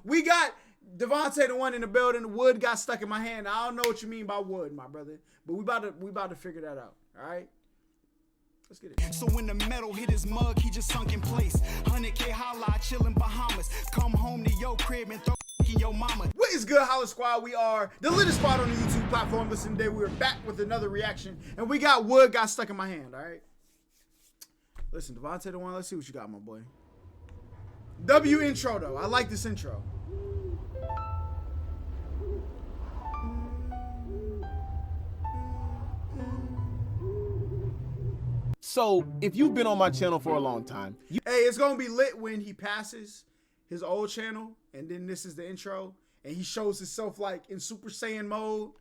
we got Devontae the one in the building. Wood got stuck in my hand. I don't know what you mean by wood, my brother. But we about to figure that out. All right? Let's get it. So when the metal hit his mug, he just sunk in place. 100K Holla, chillin' Bahamas. Come home to your crib and throw in your mama. What is good, HollaSquad? We are the latest spot on the YouTube platform. Listen, today we are back with another reaction. And we got wood got stuck in my hand, all right? Listen, Devontae the one. Let's see what you got, my boy. W intro, though. I like this intro. So, if you've been on my channel for a long time, Hey, it's gonna be lit when he passes his old channel, and then this is the intro, and he shows himself like in Super Saiyan mode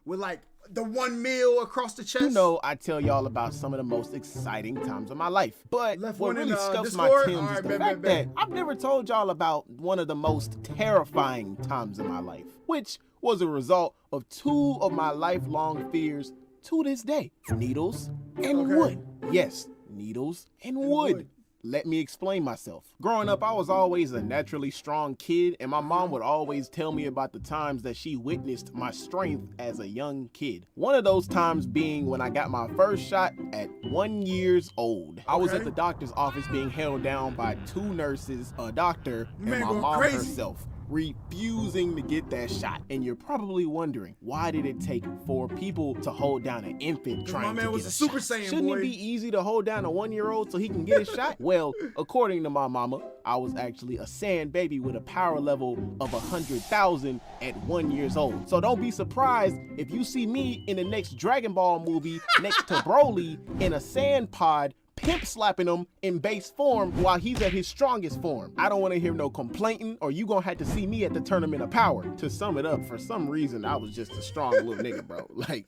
with like the 1 mil across the chest. you know I tell y'all about some of the most exciting times of my life. But Left what one in, really scuffs my Discord? Timbs All is right, the bet, fact bet. that I've never told y'all about one of the most terrifying times in my life, which was a result of two of my lifelong fears to this day: needles and wood. Yes, needles and wood. Let me explain myself. Growing up, I was always a naturally strong kid, and my mom would always tell me about the times that she witnessed my strength as a young kid. One of those times being when I got my first shot at 1 year old. I was at the doctor's office being held down by 2 nurses, a doctor, and my mom herself, refusing to get that shot. And you're probably wondering, why did it take 4 people to hold down an infant trying my man to was get a a Super shot? Saiyan Shouldn't boy. it be easy to hold down a 1-year-old so he can get a shot? Well, according to my mama, I was actually a Saiyan baby with a power level of 100,000 at 1 year old. So don't be surprised if you see me in the next Dragon Ball movie next to Broly in a Saiyan pod, pimp slapping him in base form while he's at his strongest form. I don't want to hear no complaining, or you gonna have to see me at the Tournament of Power. To sum it up, for some reason I was just a strong little nigga, bro. Like,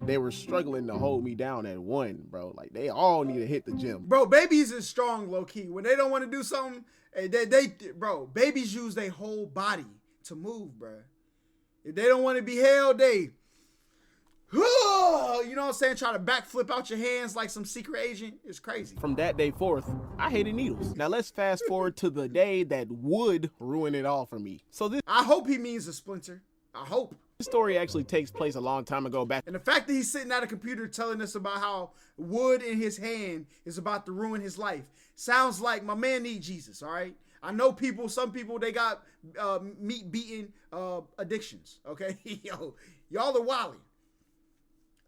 they were struggling to hold me down at 1, bro. Like, they all need to hit the gym. Bro, babies is strong, low key. When they don't want to do something, bro, babies use their whole body to move, bro. If they don't want to be held, they, you know what I'm saying, try to backflip out your hands like some secret agent. It's crazy. From that day forth, I hated needles. Now let's fast forward to the day that would ruin it all for me. So this I hope he means a splinter. I hope. story actually takes place a long time ago, back And the fact that he's sitting at a computer telling us about how wood in his hand is about to ruin his life sounds like my man need Jesus, all right? I know people, some people, they got meat beating addictions, okay? Yo, y'all are wilding.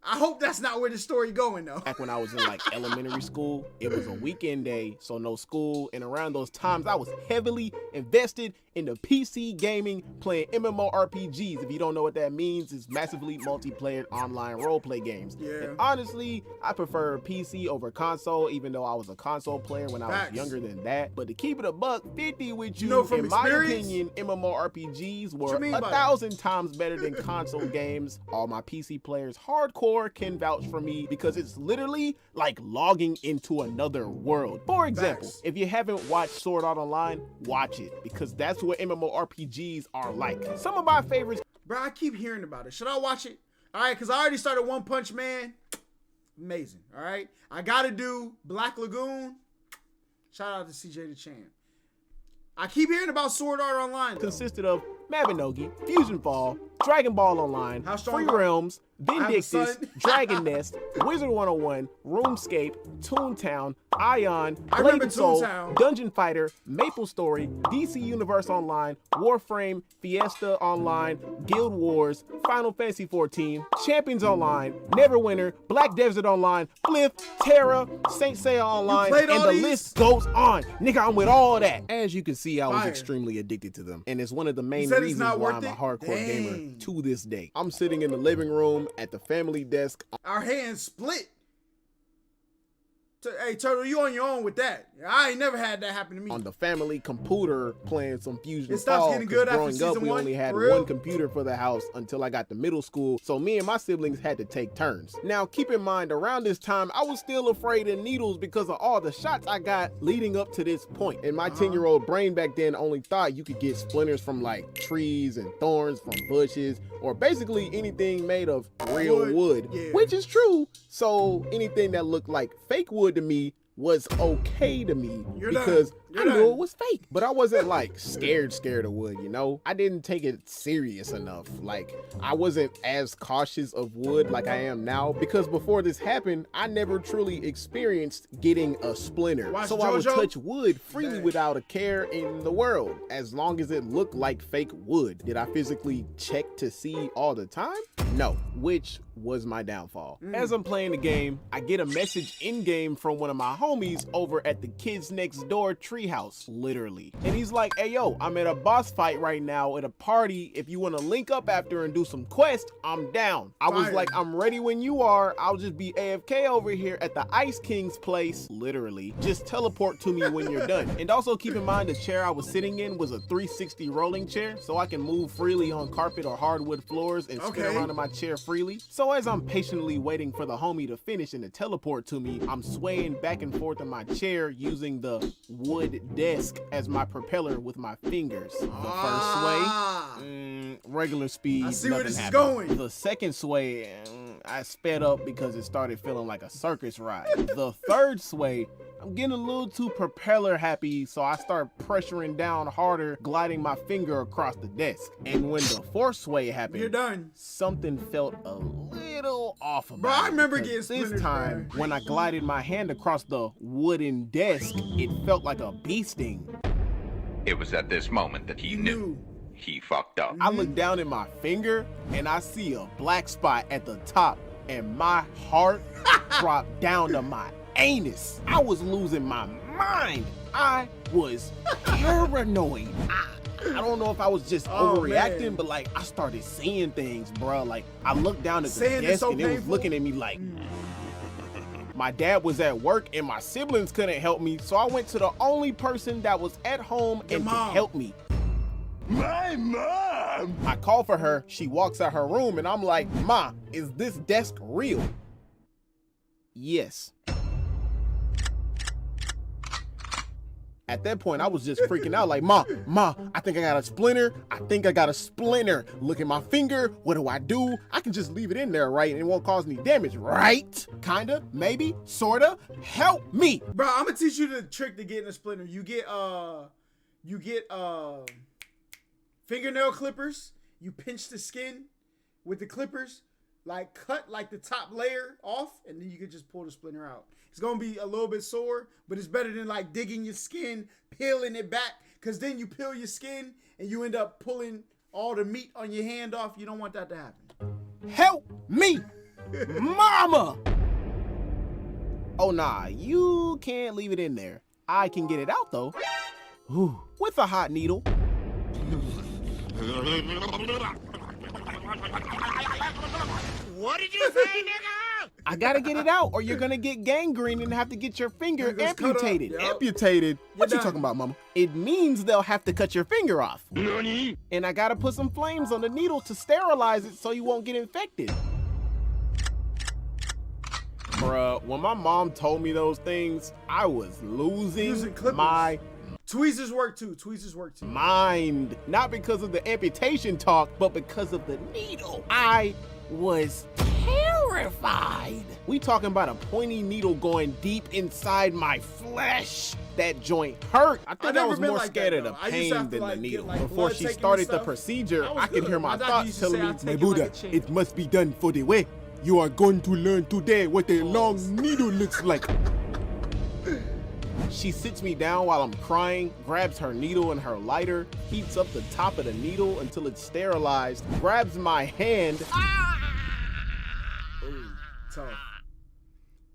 I hope that's not where the story going, though. when I was in like elementary school. It was a weekend day, so no school, and around those times I was heavily invested in the PC gaming, playing MMORPGs. If you don't know what that means, it's massively multiplayer online roleplay games. Yeah. And honestly, I prefer PC over console, even though I was a console player when I was Facts. younger than that. But to keep it a buck 50 with you, know from in my experience? opinion, MMORPGs were you mean by that? 1,000 times better than console games. All my PC players hardcore can vouch for me because it's literally like logging into another world. For example, Facts. if you haven't watched Sword Art Online, watch it, because that's what MMORPGs are like. Some of my favorites. Bro, I keep hearing about it. Should I watch it? All right, because I already started One Punch Man. Amazing, all right? I got to do Black Lagoon. Shout out to CJ the Champ. I keep hearing about Sword Art Online, though. Consisted of Mabinogi, Fusion Fall, Dragon Ball Online, How strong Free are- Realms, I have a Vindictus, son. Dragon Nest, Wizard 101, RuneScape, Toontown, Ion, I Blade remember and Soul, Toontown. Dungeon Fighter, Maple Story, DC Universe Online, Warframe, Fiesta Online, Guild Wars, Final Fantasy 14, Champions Online, Neverwinter, Black Desert Online, Fliff, Terra, Saint Seiya Online, played and all the these? list goes on. Nigga, I'm with all that. As you can see, I was Fire. extremely addicted to them, and it's one of the main said it's reasons not why worth I'm a it? hardcore gamer Dang. to this day. I'm sitting in the living room at the family desk. Our hands split. Hey, Turtle, you on your own with that. I ain't never had that happen to me. On the family computer playing some Fusion It stops Fall, getting 'cause good after growing up season we one? only had For real? one computer for the house until I got to middle school, so me and my siblings had to take turns. Now keep in mind, around this time I was still afraid of needles because of all the shots I got leading up to this point. And my 10-year-old brain back then only thought you could get splinters from like trees and thorns from bushes, or basically anything made of real wood, yeah. which is true. So anything that looked like fake wood to me was okay to me You're because done. I knew it was fake. But I wasn't like scared of wood, you know? I didn't take it serious enough. Like, I wasn't as cautious of wood like I am now because before this happened, I never truly experienced getting a splinter. So I would touch wood freely without a care in the world, as long as it looked like fake wood. Did I physically check to see all the time? No, which was my downfall. As I'm playing the game, I get a message in-game from one of my homies over at the Kids Next Door treehouse, literally. And he's like, hey yo, I'm at a boss fight right now at a party. If you want to link up after and do some quests, I'm down. I was like, I'm ready when you are. I'll just be AFK over here at the Ice King's place, literally. Just teleport to me when you're done. And also keep in mind the chair I was sitting in was a 360 rolling chair, so I can move freely on carpet or hardwood floors and spin around in my chair freely. So as I'm patiently waiting for the homie to finish and to teleport to me, I'm swaying back and forth in my chair using the wood desk as my propeller with my fingers. The first sway, regular speed, I see where this happened. is going. The second sway, I sped up because it started feeling like a circus ride. The third sway, I'm getting a little too propeller happy, so I start pressuring down harder, gliding my finger across the desk. And when the fourth sway happened, You're done. something felt a little off about Bro, I remember it, getting because splinters, this time, bro. when I glided my hand across the wooden desk, it felt like a bee sting. It was at this moment that he knew he fucked up. I look down at my finger and I see a black spot at the top, and my heart dropped down to my anus. I was losing my mind. I was paranoid. I don't know if I was just overreacting, man. but like I started seeing things, bro. Like I looked down at the Saying it's desk so and it was painful? looking at me like, my dad was at work and my siblings couldn't help me, so I went to the only person that was at home and could mom. help me. My mom! I call for her, she walks out her room, and I'm like, Ma, is this desk real? Yes. At that point, I was just freaking out like, Ma, I think I got a splinter. I think I got a splinter. Look at my finger. What do? I can just leave it in there, right? And it won't cause any damage, right? Kinda, maybe, sorta. Help me. Bro, I'm gonna teach you the trick to getting a splinter. You get fingernail clippers. You pinch the skin with the clippers, like cut like the top layer off, and then you can just pull the splinter out. It's gonna be a little bit sore, but it's better than like digging your skin, peeling it back, because then you peel your skin and you end up pulling all the meat on your hand off. You don't want that to happen. Help me, Mama. Oh nah, you can't leave it in there. I can get it out though. Whew. With a hot needle. What did you say, nigga? I gotta get it out or you're gonna get gangrene and have to get your finger Fingers cut off, amputated. yup. Amputated? What you done. talking about, Mama? It means they'll have to cut your finger off. Nani? And I gotta put some flames on the needle to sterilize it so you won't get infected. Bruh, when my mom told me those things, I was losing Using clippers. my Tweezers work too. mind. Not because of the amputation talk, but because of the needle. I was terrified. We talking about a pointy needle going deep inside my flesh. That joint hurt. I think I never was been more like scared that, of the though. I used to have pain to, than the like, get, needle. like, Before blood she taken and started the stuff. procedure, I was I could good. hear my My doctor thoughts used to telling say, me, "I'll take my it like Buddha, a champ." it must be done for the way. You are going to learn today what a long needle looks like. She sits me down while I'm crying, grabs her needle and her lighter, heats up the top of the needle until it's sterilized, grabs my hand. Ooh, tough.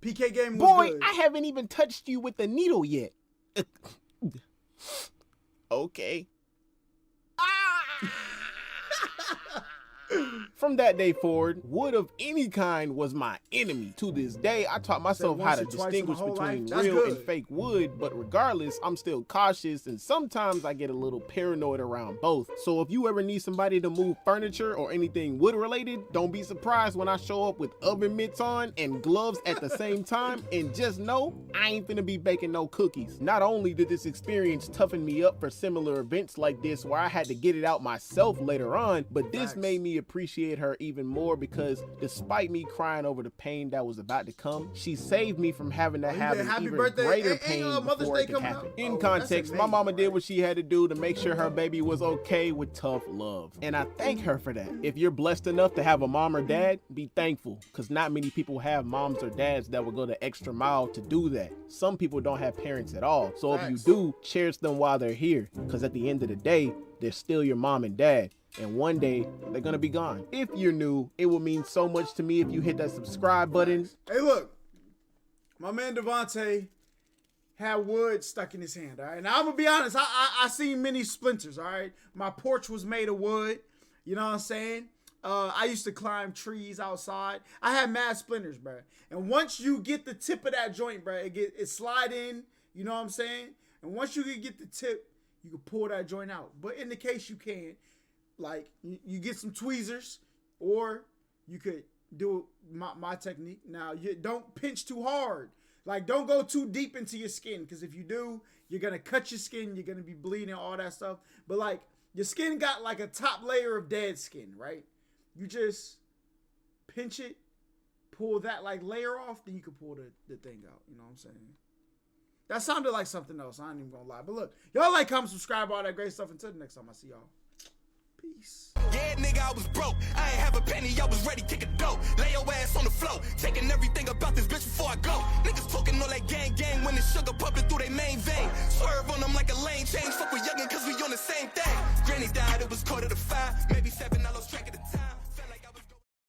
PK game was Boy, good. I haven't even touched you with the needle yet. Okay. From that day forward, wood of any kind was my enemy. To this day, I taught myself how once to or twice in my distinguish whole between life. That's real good. and fake wood, but regardless, I'm still cautious and sometimes I get a little paranoid around both. So if you ever need somebody to move furniture or anything wood related, don't be surprised when I show up with oven mitts on and gloves at the same time, and just know I ain't finna be baking no cookies. Not only did this experience toughen me up for similar events like this where I had to get it out myself later on, but this Facts. made me appreciate appreciate her even more because despite me crying over the pain that was about to come, she saved me from having to have an even greater pain before it could happen. In context, my mama did what she had to do to make sure her baby was okay with tough love. And I thank her for that. If you're blessed enough to have a mom or dad, be thankful, because not many people have moms or dads that will go the extra mile to do that. Some people don't have parents at all. So if you do, cherish them while they're here, because at the end of the day, they're still your mom and dad. And one day, they're gonna be gone. If you're new, it will mean so much to me if you hit that subscribe button. Hey, look, my man Devontae had wood stuck in his hand, all right? Now, I'm gonna be honest, I seen many splinters, all right? My porch was made of wood, you know what I'm saying? I used to climb trees outside. I had mad splinters, bro. And once you get the tip of that joint, bro, it slide in, you know what I'm saying? And once you can get the tip, you can pull that joint out. But in the case you can't, like, you get some tweezers, or you could do my technique. Now, you don't pinch too hard. Like, don't go too deep into your skin, because if you do, you're going to cut your skin, you're going to be bleeding, all that stuff. But, like, your skin got, like, a top layer of dead skin, right? You just pinch it, pull that, like, layer off, then you can pull the thing out. You know what I'm saying? That sounded like something else. I ain't even going to lie. But, look, y'all like, comment, subscribe, all that great stuff. Until the next time I see y'all. Peace. Yeah, nigga, I was broke. I ain't have a penny, I was ready to kick a dope. Lay your ass on the floor, taking everything about this bitch before I go. Niggas talking all that gang when the sugar pumping through their main vein. Swerve on them like a lane change. Fuck with youngin' cause we on the same thing. Granny died, it was 4:45, maybe 7.